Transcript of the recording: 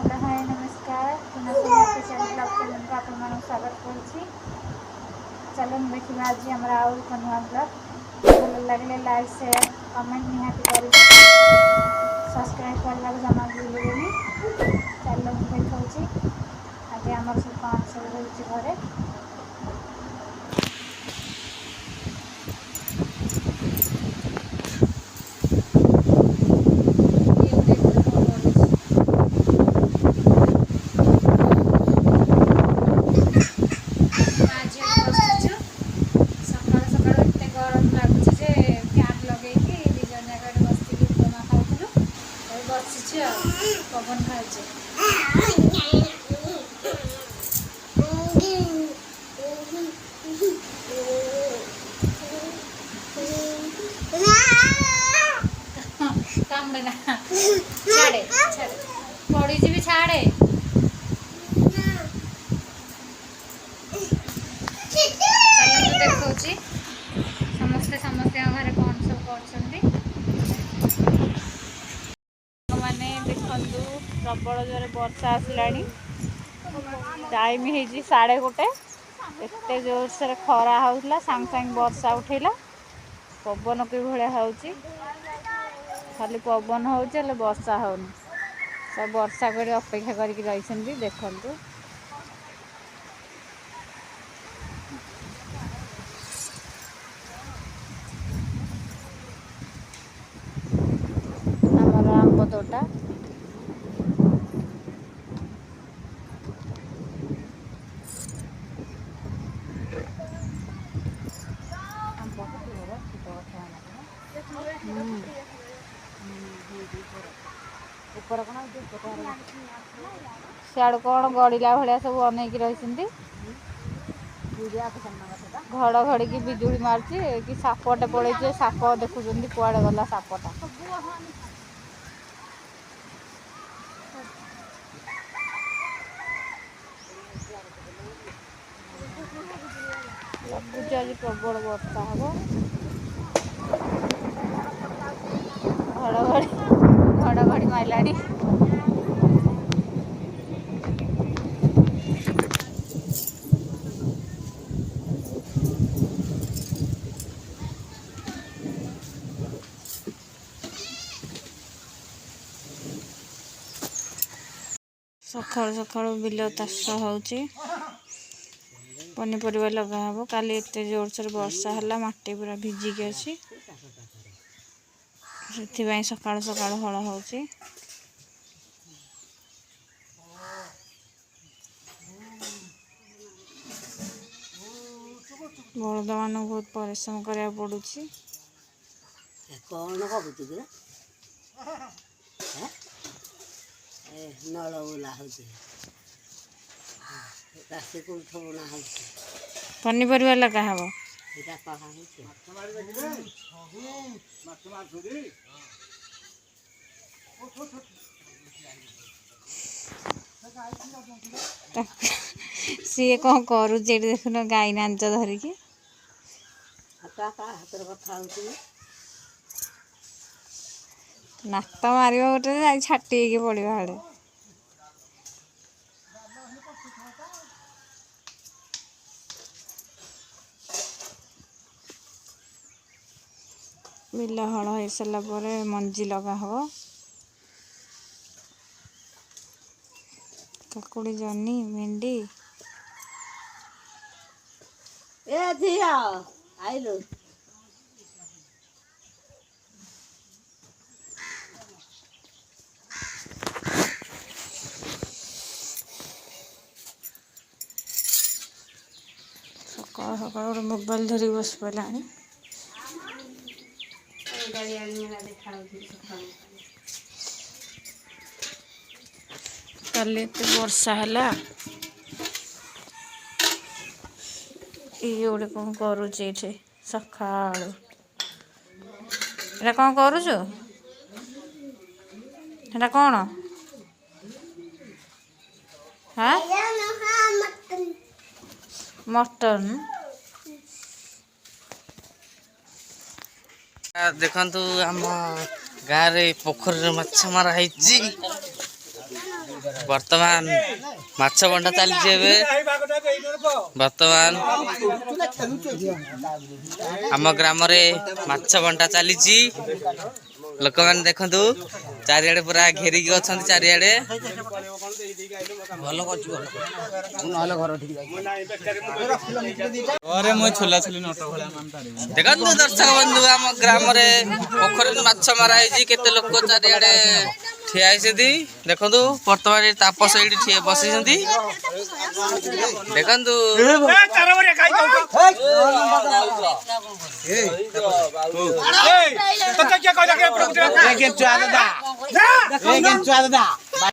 Hello hi नमस्कार official blog channel को आपण मानक स्वागत करुच्ची। चलो देखा आज आम आउ एक नुआ ब्लॉग भल लगे लाइक शेयर कमेंट निहाती करेंगे सब्सक्राइब करने जमा भूलें। चलो देखा आज आम सब कौन सब हो घरे पवन खाए काम ना छाड़े छाड़े पड़ी जी भी छाड़े देखा समस्ते समस्ते घरे कौन सब कर मैंने देखु प्रबल जोर वर्षा आसला टाइम हो 1:30 एत जोर से खरा होता सांग सांग वर्षा उठेला पवन कि भाया हो खाली पवन हो वर्षा होनी सब वर्षा कर अपेक्षा करके रही देखु आमर आंब तोटा सियाड़ कौन गड़िला भाया सब अनेक रही घड़घड़ी की बिजुली मार्ची कि सापटे पड़े साप देखुं कुआड़े गला सापटा लगुच आज प्रबल वर्षा हम घड़घड़ी मारला सकाल सकाल बिल चाष होची पनीपरिया लगा हब काली एत जोर से वर्षा है माटी पूरा भिजिकी अच्छी से सकाल सकाल हल होची बलद मान बहुत परिश्रम करा पड़ुची नल बुला पनीपरिया लगा हब सी कौन करुचे देखुन गाई नाच धरिकी नाक मार गोटे छाटी पड़ा हाड़े बिल हल हो सारा पर मंजी लगा हब काकुड़ी जनी भेंडी ए धिया आइलो सकाल सकाल मोबाइल धरी बस पड़ा कल वर्षा है ये गोटे कौन करुचे सका कौन करुच कौन हाँ मटन देखु आम गाँव पोखर माछ मारा ବର୍ତ୍ତମାନ ମାଛ ବଣ୍ଟା ଚାଲିଛି ଏବେ। ବର୍ତ୍ତମାନ ଆମ ଗ୍ରାମରେ ମାଛ ବଣ୍ଟା ଚାଲିଛି। ଲୋକମାନେ ଦେଖନ୍ତୁ ଚାରିଆଡେ ପୁରା ଘେରିକି ଅଛନ୍ତି। ଚାରିଆଡେ ଦେଖନ୍ତୁ ଦର୍ଶକ ବନ୍ଧୁ ଆମ ଗ୍ରାମରେ ପୋଖରୀରେ ମାଛ ମରା ହେଇଛି। କେତେ ଲୋକ ଚାରିଆଡେ ଠିଆ ହେଇଛନ୍ତି। ଦେଖନ୍ତୁ ବର୍ତ୍ତମାନ ତାପସ ଏଇଠି ଠିଆ ବସିଛନ୍ତି। ଦେଖନ୍ତୁ দাদা